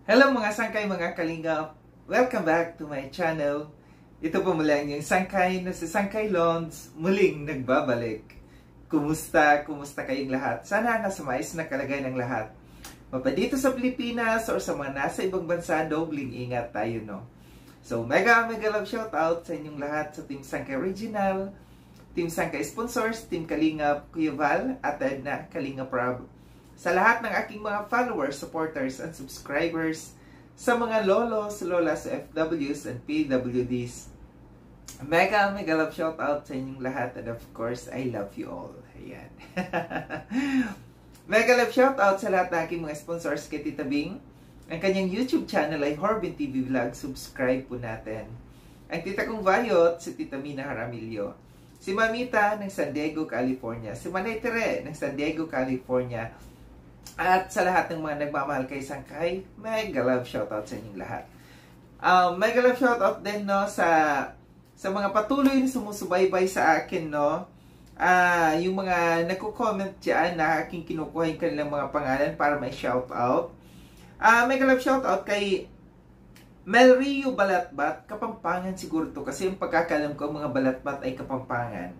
Hello mga sangkay, mga kalingap! Welcome back to my channel. Ito po mula ang sangkay na si Sangkay Lons, muling nagbabalik. Kumusta? Kumusta kayong lahat? Sana nasa mais na kalagay ng lahat. Mapa dito sa Pilipinas or sa mga nasa ibang bansa, dobling ingat tayo, no? So, mega love shout out sa inyong lahat sa Team Sangkay Original, Team Sangkay Sponsors, Team Kalingap, Kuya Val, at Edna Kalingap Rob. Sa lahat ng aking mga followers, supporters, and subscribers, sa mga lolos, lolas, FWs, and PWDs, mega love shout out sa inyong lahat, and of course, I love you all. Ayan. Mega love shout out sa lahat ng aking mga sponsors kay Tita Bing. Ang kanyang YouTube channel ay Horbin TV Vlog. Subscribe po natin. Ang tita kong Vayot, si Tita Mina Jaramillo. Si Mamita ng San Diego, California. Si Manay Tere ng San Diego, California. At sa lahat ng mga nagmamahal kay Sangkay, mega love shoutout sa inyong lahat. Mega love shoutout din, no, sa mga patuloy na sumusubaybay sa akin, no. Yung mga nagko-comment dyan na aking kinukuha yung kanilang mga pangalan para may shoutout. Mega love shoutout kay Melrio Balatbat, Kapampangan siguro to kasi yung pagkakalam ko mga Balatbat ay Kapampangan.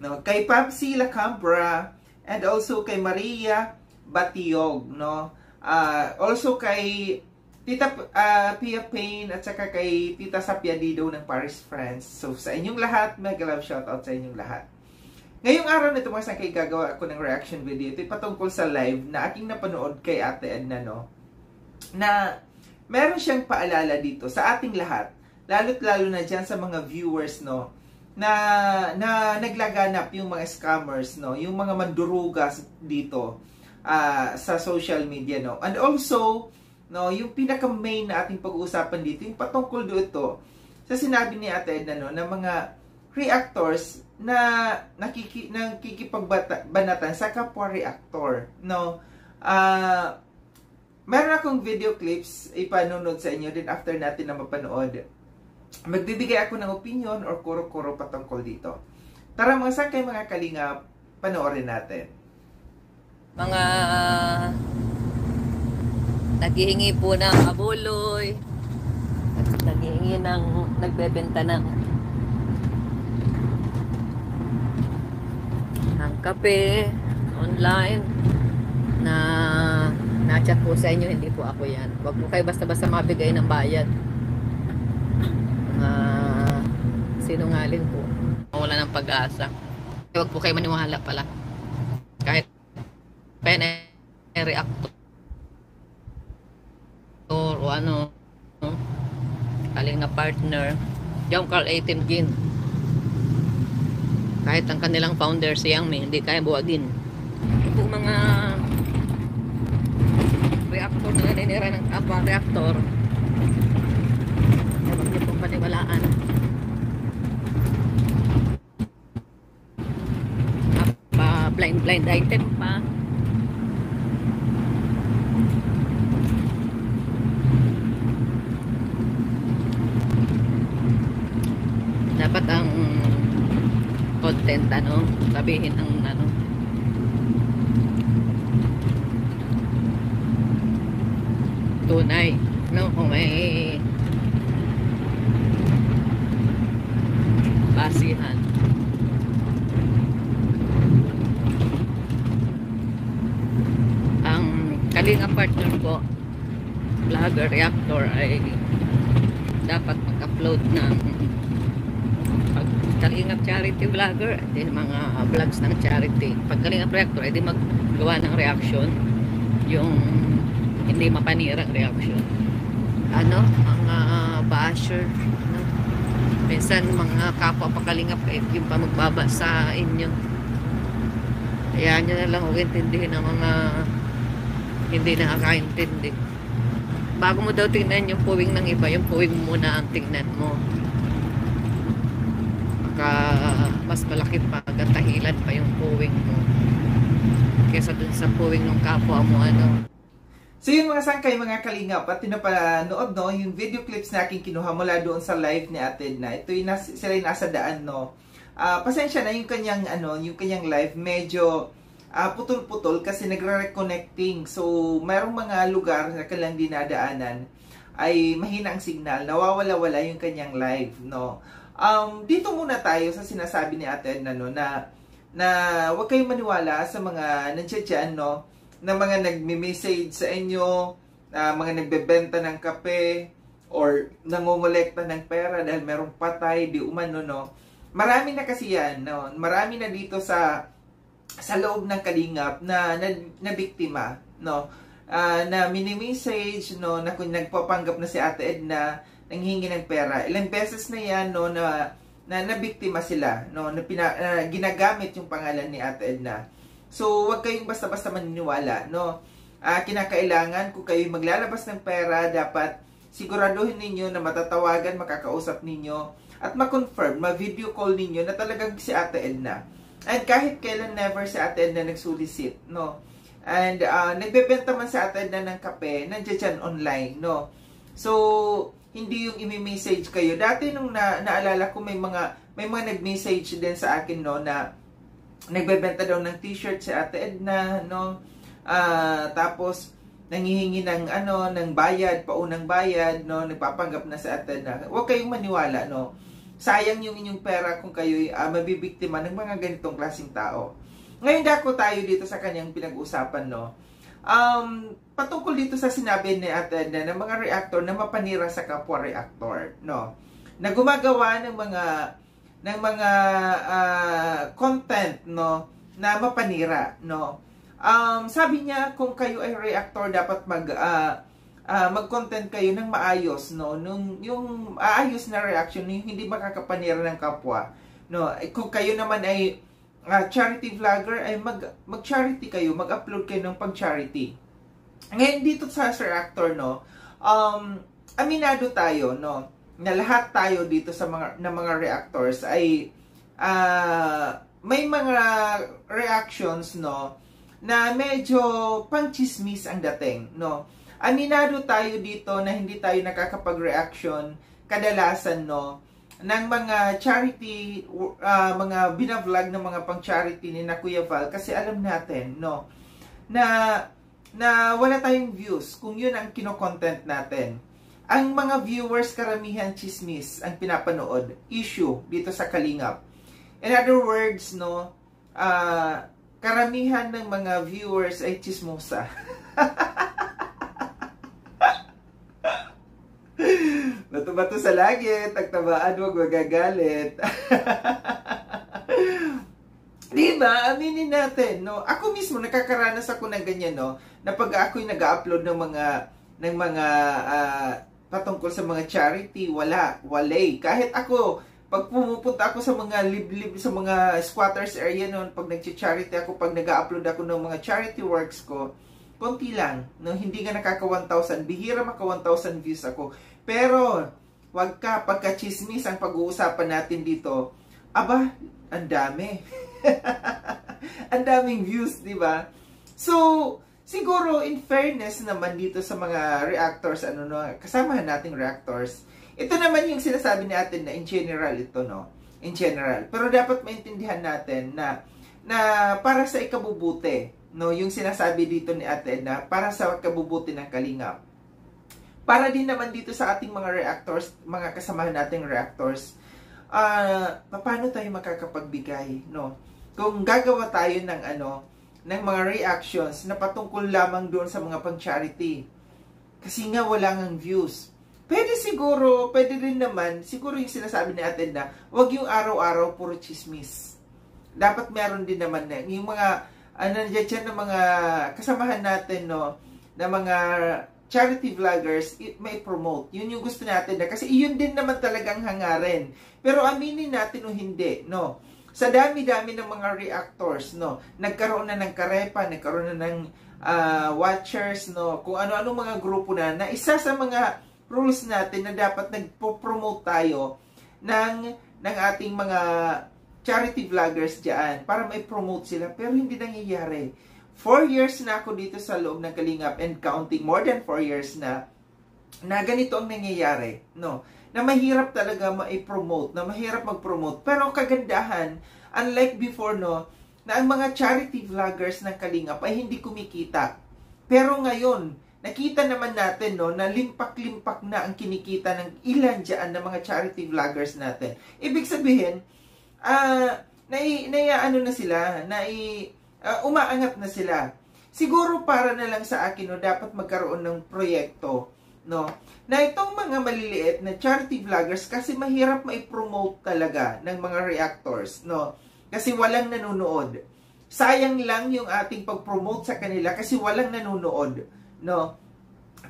No, kay Papsi Lacambra and also kay Maria Batiog, no? Also kay Tita Pia Payne at saka kay Tita Sapia Dido ng Paris, France. So sa inyong lahat, mega love shoutout sa inyong lahat. Ngayong araw na ito mga sangkay, gagawa ako ng reaction video. Ito patungkol sa live na aking napanood kay Ate Edna, no? Na meron siyang paalala dito sa ating lahat, lalo't lalo na dyan sa mga viewers, no? Na naglaganap yung mga scammers, no? Yung mga mandurugas dito sa social media, no? And also, no, yung pinaka-main na ating pag-uusapan dito, yung patungkol dito sa sinabi ni Ate Edna, no, na mga reactors na nakikipagbanatan sa kapwa reactor, no? Meron akong video clips ipanunod sa inyo din after natin na mapanood. Magbibigay ako ng opinion or kuro-kuro patungkol dito. Tara mga sangkay, mga kalingap, panoorin natin. Mga naghihingi po ng abuloy, naghihingi ng nagbebenta ng kape online na na-chat po sa inyo. Hindi po ako yan. Huwag po kayo basta-basta mabigay ng bayad. Sinungaling po, wala ng pag-asa. Huwag po kayo maniwala pala kahit reactor o ano, kalinga partner, John Carl 18 Gin, kahit ang kanilang founder si Yang Mi, hindi kaya buwagin. Ito mga reactor na naninira ng kapwa reactor, huwag niyo pong paniwalaan. Blind item pa. Dapat ang content, ano, sabihin ang ano, tunay, no, kung may basihan. Ang kalinga partner ko, vlogger reactor, ay dapat mag-upload ng Kalingap charity vlogger, din mga vlogs ng charity. Pag Kalingap reactor, ay di maggawa ng reaction, yung hindi mapanirang reaction. Ano, mga basher, no? Minsan mga kapwa pa Kalingap ay yung pa magbaba sa inyo. Kaya nyo na lang huwag intindihin ng mga hindi nakakaintindi. Bago mo daw tingnan yung puwing ng iba, yung puwing mo muna ang tingnan mo. Mas malaki pa, gatahilan pa yung puwing mo kesa dun sa puwing ng kapwa mo, ano. So yun mga sangkay, mga kalingap, at pinapanood, no, yung video clips na aking kinuha mula doon sa live ni Ate Edna. Ito yung sila yung nasa daan, no. Pasensya na yung kanyang live medyo putol-putol kasi nagre-reconnecting. So, mayroong mga lugar na kailang dinadaanan ay mahina ang signal, nawawala-wala yung kanyang live, no. Dito muna tayo sa sinasabi ni Ate Edna, no, na huwag kayong maniwala sa mga nandiyan dyan, no, na mga nagme-message sa inyo, mga nagbebenta ng kape, or nangongolekta ng pera dahil merong patay, di umano, no. Marami na kasi yan, no. Marami na dito sa loob ng Kalingap na biktima, no, na mini-message, no, na kung nagpapanggap na si Ate Edna, nanghihingi ng pera. Ilang beses na yan, no, na biktima sila, no, na ginagamit yung pangalan ni Ate Edna. So, huwag kayong basta-basta maniniwala, no. Kinakailangan kung kayo maglalabas ng pera, dapat siguraduhin ninyo na matatawagan, makakausap ninyo, at ma-confirm, ma-video call ninyo na talagang si Ate Edna. And kahit kailan never si Ate Edna nagsulisit, no. And nagbebenta man si Ate Edna ng kape, nandiyan dyan online, no. So, hindi yung imi-message kayo. Dati nung naalala ko may mga nag-message din sa akin, no, na nagbebenta daw ng t-shirt si Ate Edna, no. Tapos nanghihingi ng ng bayad, paunang bayad, no, nagpapanggap na si Ate Edna. Huwag kayong maniwala, no. Sayang yung inyong pera kung kayo'y mabibiktima ng mga ganitong klaseng tao. Ngayon dako tayo dito sa kanyang pinag-usapan, no. Patungkol dito sa sinabi ni Ate Edna ng mga reactor na mapanira sa kapwa reactor, no, na gumagawa ng mga content, no, na mapanira, no. Sabi niya kung kayo ay reactor dapat mag-content kayo ng maayos, no, yung aayos na reaction, yung hindi makakapanira ng kapwa, no. Kung kayo naman ay charity vlogger, ay mag-charity kayo, mag-upload kayo ng pang-charity. Ngayon dito sa reactor, no, aminado tayo, no, na lahat tayo dito sa mga reactors ay may mga reactions, no, na medyo pang-chismis ang dating, no. Aminado tayo dito na hindi tayo nakakapag-reaction kadalasan, no, ng mga charity, mga binavlog ng mga pang-charity ni na Kuya Val, kasi alam natin, no, na wala tayong views kung yun ang kino-content natin. Ang mga viewers karamihan chismis ang pinapanood, issue dito sa Kalingap. In other words, no, karamihan ng mga viewers ay chismosa. Bato-bato sa langit, tagtabaan, huwag magagalit. Diba? Aminin natin, no? Ako mismo, nakakaranas ako ng ganyan, no? Na pag ako'y nag-upload ng mga patungkol sa mga charity, walay. Kahit ako, pag pumupunta ako sa mga liblib, sa mga squatters area noon, pag nag-charity ako, pag nag-upload ako ng mga charity works ko, konti lang, no? Hindi nga nakaka 1,000, bihira maka 1,000 views ako. Pero, wag ka, pagka-chismis ang pag-uusapan natin dito, aba, ang dami. Ang daming views, di ba? So, siguro, in fairness naman dito sa mga reactors, kasamahan nating reactors, ito naman yung sinasabi natin na in general ito, no? In general. Pero dapat maintindihan natin na para sa ikabubuti, no? Yung sinasabi dito ni Ate Edna, para sa ikabubuti ng Kalingap. Para din naman dito sa ating mga reactors, mga kasamahan nating reactors, paano tayo makakapagbigay, no? Kung gagawa tayo ng ng mga reactions na patungkol lamang doon sa mga pang-charity. Kasi nga wala ngang views. Pwede rin naman, siguro yung sinasabi ni Ate Edna, wag yung araw-araw puro chismis. Dapat meron din naman na, yung mga, nandiyan ng mga kasamahan natin, no, na mga charity vloggers, may promote. Yun yung gusto natin na, kasi yun din naman talagang hangarin. Pero aminin natin o hindi, no. Sa dami-dami ng mga reactors, no, nagkaroon na ng karepa, nagkaroon na ng watchers, no, kung ano-ano mga grupo na isa sa mga rules natin na dapat nagpo-promote tayo ng ating mga charity vloggers dyan para may promote sila, pero hindi nangyayari. 4 years na ako dito sa loob ng Kalingap and counting, more than 4 years na ganito ang nangyayari, no, na mahirap talaga ma-promote, na mahirap mag-promote. Pero kagandahan, unlike before, no, na ang mga charity vloggers ng Kalingap ay hindi kumikita. Pero ngayon, nakita naman natin no, na limpak-limpak na ang kinikita ng ilan dyan ng mga charity vloggers natin. Ibig sabihin, umaangat na sila. Siguro para na lang sa akin, no, dapat magkaroon ng proyekto, no, na itong mga maliliit na charity vloggers, kasi mahirap mai-promote talaga ng mga reactors, no, kasi walang nanonood. Sayang lang yung ating pag-promote sa kanila kasi walang nanonood, no.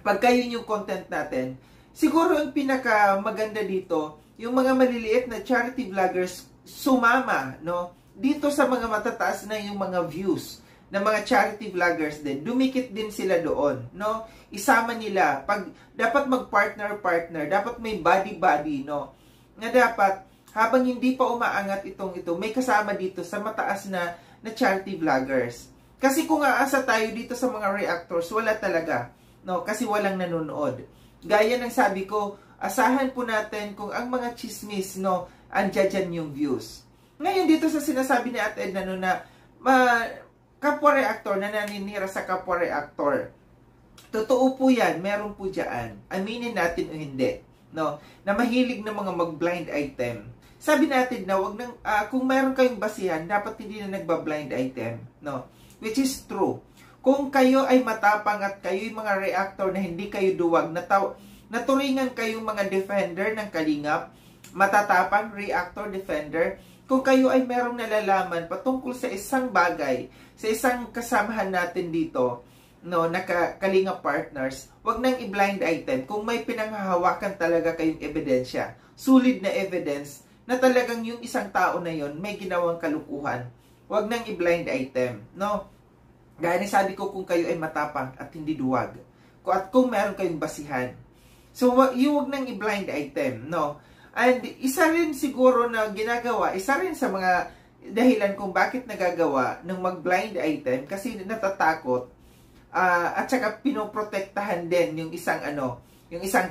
Pagka yun yung content natin, siguro ang pinaka maganda dito, yung mga maliliit na charity vloggers sumama, no, dito sa mga matataas na yung mga views ng mga charity vloggers din. Dumikit din sila doon, no. Isama nila. Pag dapat mag-partner-partner, dapat may body-body, no. Na dapat habang hindi pa umaangat ito, may kasama dito sa mataas na charity vloggers. Kasi kung aasa tayo dito sa mga reactors, wala talaga, no, kasi walang nanonood. Gaya ng sabi ko, asahan po natin kung ang mga chismis, no, andyan yung views. Ngayon dito sa sinasabi ni Ate Edna, no, na kapwa reactor na naninira sa kapwa reactor. Totoo po yan, meron po dyan. Aminin natin o hindi, no, na mahilig na mga mag-blind item. Sabi natin na wag nang kung meron kayong basihan, dapat hindi na nagba-blind item, no? Which is true. Kung kayo ay matapang at kayo yung mga reactor na hindi kayo duwag, naturingan kayong mga defender ng Kalingap, matatapang reactor defender, kung kayo ay merong nalalaman patungkol sa isang bagay, sa isang kasamahan natin dito, no, na Kalingap partners, wag nang i-blind item kung may pinanghahawakan talaga kayong ebidensya, solid na evidence na talagang yung isang tao na yon may ginawang kalukuhan. Huwag nang i-blind item, no? Gaya na sabi ko, kung kayo ay matapang at hindi duwag, at kung meron kayong basihan. So, huwag nang i-blind item, no? And isa rin siguro na ginagawa, isa rin sa mga dahilan kung bakit nagagawa ng mag-blind item, kasi natatakot, at saka pinoprotektahan din yung isang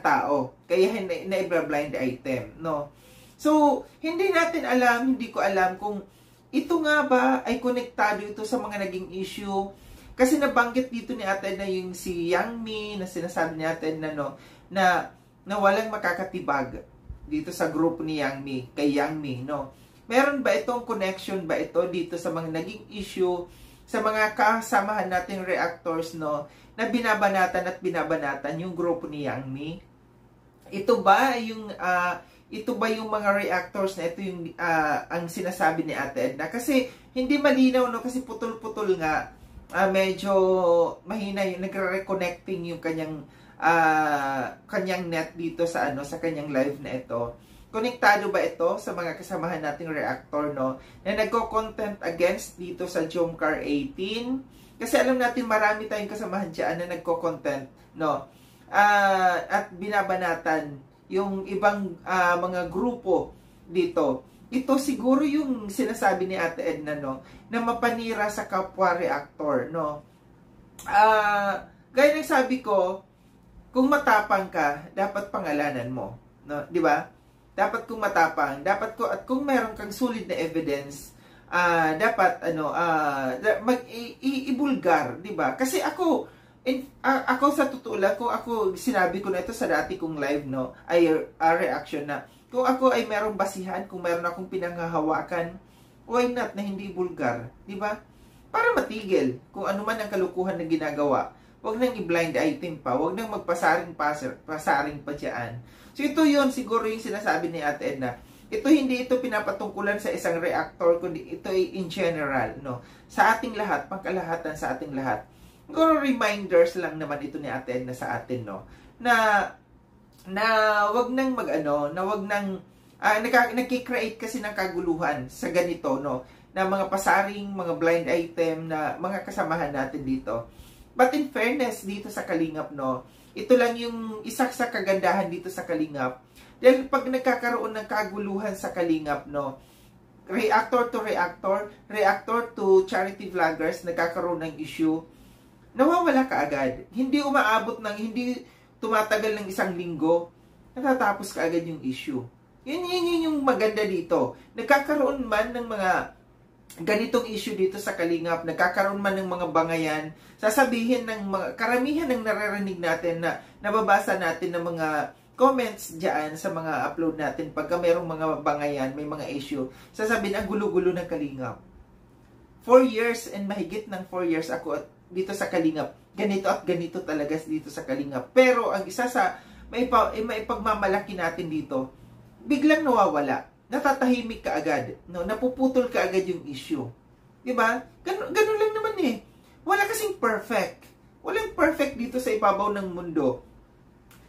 tao. Kaya na-blind item, no? So, hindi ko alam kung ito nga ba ay konektado ito sa mga naging issue. Kasi nabanggit dito ni Ate na yung si Yang Mi, na sinasabi ni Ate na walang makakatibag dito sa grupo ni Yang Mi, kay Yang Mi, no? Meron ba itong connection ba ito dito sa mga naging issue, sa mga kasamahan nating reactors, no, na binabanatan yung grupo ni Yang Mi? Ito ba yung mga reactors na ito yung ang sinasabi ni Ate Edna? Kasi hindi malinaw, no, kasi putol-putol nga, medyo mahina yung nagre-reconnecting yung kanyang net dito sa sa kanyang live na ito. Konektado ba ito sa mga kasamahan nating reactor, no, na nagko-content against dito sa Jomcar 18? Kasi alam natin marami tayong kasamahan dyan na nagko-content, no, at binabanatan yung ibang mga grupo dito. Ito siguro yung sinasabi ni Ate Edna, no, na mapanira sa kapwa reactor, no. Gaya ng sabi ko, kung matapang ka, dapat pangalanan mo, no, di ba? Dapat kung matapang, at kung meron kang solid na evidence, dapat ibulgar, di ba? Kasi ako sa totoo lang, kung ako, sinabi ko na ito sa dati kong live, no, ay reaction na, kung ako ay merong basihan, kung meron akong pinanghahawakan, why not na hindi bulgar, di ba? Para matigil kung ano man ang kalukuhan na ginagawa. Huwag nang i-blind item pa, huwag nang magpasaring pa dyan. So ito yun, siguro yung sinasabi ni Ate Edna. Hindi ito pinapatungkulan sa isang reactor, kundi ito ay in general, no, sa ating lahat, pangkalahatan sa ating lahat. Siguro reminders lang naman ito ni Ate Edna sa atin, no, na wag nang nagki-create kasi ng kaguluhan sa ganito, no, na mga pasaring, mga blind item na mga kasamahan natin dito. But in fairness dito sa Kalingap, no, ito lang yung isa sa kagandahan dito sa Kalingap. Dahil pag nagkakaroon ng kaguluhan sa Kalingap, no, reactor to charity vloggers, nagkakaroon ng issue, nawawala ka agad. Hindi tumatagal ng isang linggo, natatapos ka agad yung issue. Yun yung maganda dito. Nagkakaroon man ng mga ganitong issue dito sa Kalingap, nagkakaroon man ng mga bangayan, sasabihin ng mga, karamihan ng naririnig natin na nababasa natin ng mga comments dyan sa mga upload natin, pagka mayroong mga bangayan, may mga issue, sasabihin, ang gulo-gulo ng Kalingap. 4 years and mahigit ng 4 years ako dito sa Kalingap, ganito at ganito talaga dito sa Kalingap. Pero ang isa sa maipagmamalaki natin dito, biglang nawawala. Natatahimik ka agad. No? Napuputol ka agad yung issue. Diba? Ganun lang naman eh. Wala kasing perfect. Walang perfect dito sa ibabaw ng mundo.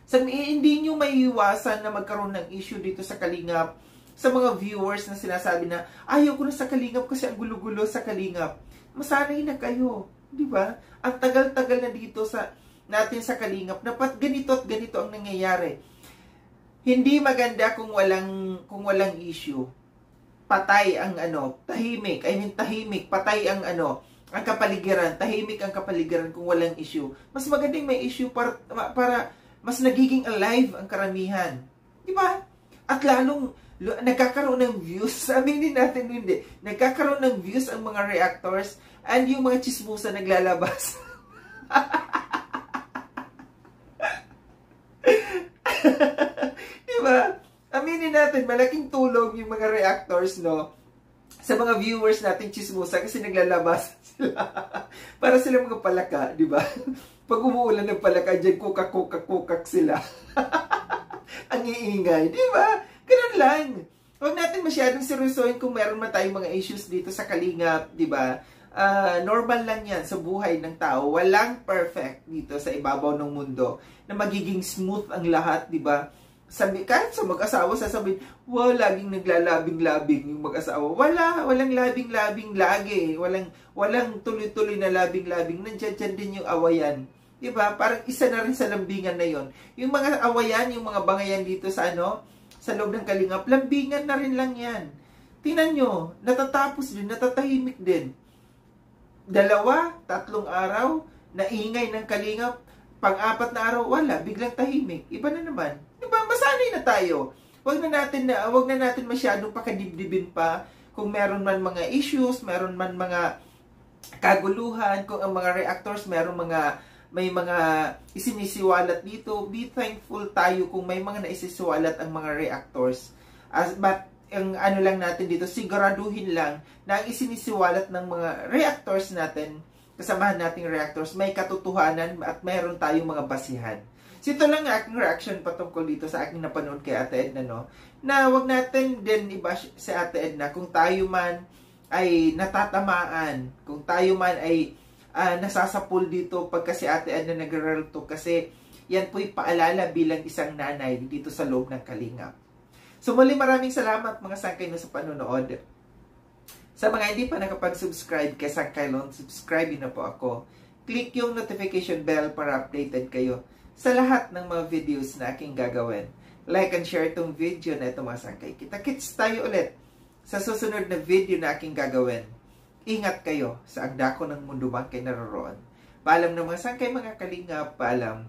Hindi nyo maiiwasan na magkaroon ng issue dito sa Kalingap. Sa mga viewers na sinasabi na, ayaw ko na sa Kalingap kasi ang gulo-gulo sa Kalingap. Masanay na kayo. Diba? Ang tagal-tagal na dito natin sa Kalingap. Dapat ganito at ganito ang nangyayari. Hindi maganda kung walang issue. Patay ang tahimik. Tahimik, patay ang ang kapaligiran. Tahimik ang kapaligiran kung walang issue. Mas magandang may issue para mas nagiging alive ang karamihan. Di ba? At lalong nagkakaroon ng views. Aminin natin hindi. Nagkakaroon ng views ang mga reactors and yung mga chismosa naglalabas. Diba? Aminin natin, malaking tulong yung mga reactors, no? Sa mga viewers natin chismosa kasi naglalabas sila. Para sila mga palaka, di ba? Pag umuulan ng palaka, dyan kukak sila. Ang iingay, di ba? Ganun lang. Huwag natin masyadong seryosohin kung meron man tayong mga issues dito sa Kalingap, di ba? Normal lang yan sa buhay ng tao. Walang perfect dito sa ibabaw ng mundo na magiging smooth ang lahat, di ba? Kahit sa mag-asawa, sasabihin, wow, laging naglalabing-labing yung mag-asawa. Walang labing-labing lagi. Walang tuloy-tuloy na labing-labing. Nandiyan din yung awayan. Diba? Parang isa na rin sa lambingan na yon. Yung mga awayan, yung mga bangayan dito sa sa loob ng Kalingap, lambingan na rin lang yan. Tingnan nyo, natatapos din, natatahimik din. 2, 3 araw, naingay ng Kalingap, pang-4 na araw, wala, biglang tahimik. Iba na naman. Diba? Masanay na tayo. Wag na natin masyadong pakadibdibin pa kung meron man mga issues, meron man mga kaguluhan, kung ang mga reactors may mga isinisiwalat dito. Be thankful tayo kung may mga naisisiwalat ang mga reactors. But ang lang natin dito, siguraduhin lang na ang isinisiwalat ng mga reactors natin, kasamahan nating reactors, may katotohanan at mayroon tayong mga basihan. So ito lang ang aking reaction patungkol dito sa aking napanood kay Ate Edna, no? Na wag natin din i-bash si Ate Edna kung tayo man ay natatamaan, kung tayo man ay nasasapul dito pagka si Ate Edna nagre-relto, kasi yan po'y paalala bilang isang nanay dito sa loob ng Kalingap. So muli maraming salamat mga sangkay na sa panonood. Sa mga hindi pa nakapag-subscribe kay Sangkaylon, subscribe na po ako. Click yung notification bell para updated kayo sa lahat ng mga videos na aking gagawin. Like and share itong video na ito mga sangkay. Kita-kits tayo ulit sa susunod na video na aking gagawin. Ingat kayo sa agdako ng mundo man kayo naroroon. Paalam na mga sangkay, mga Kalingap, paalam.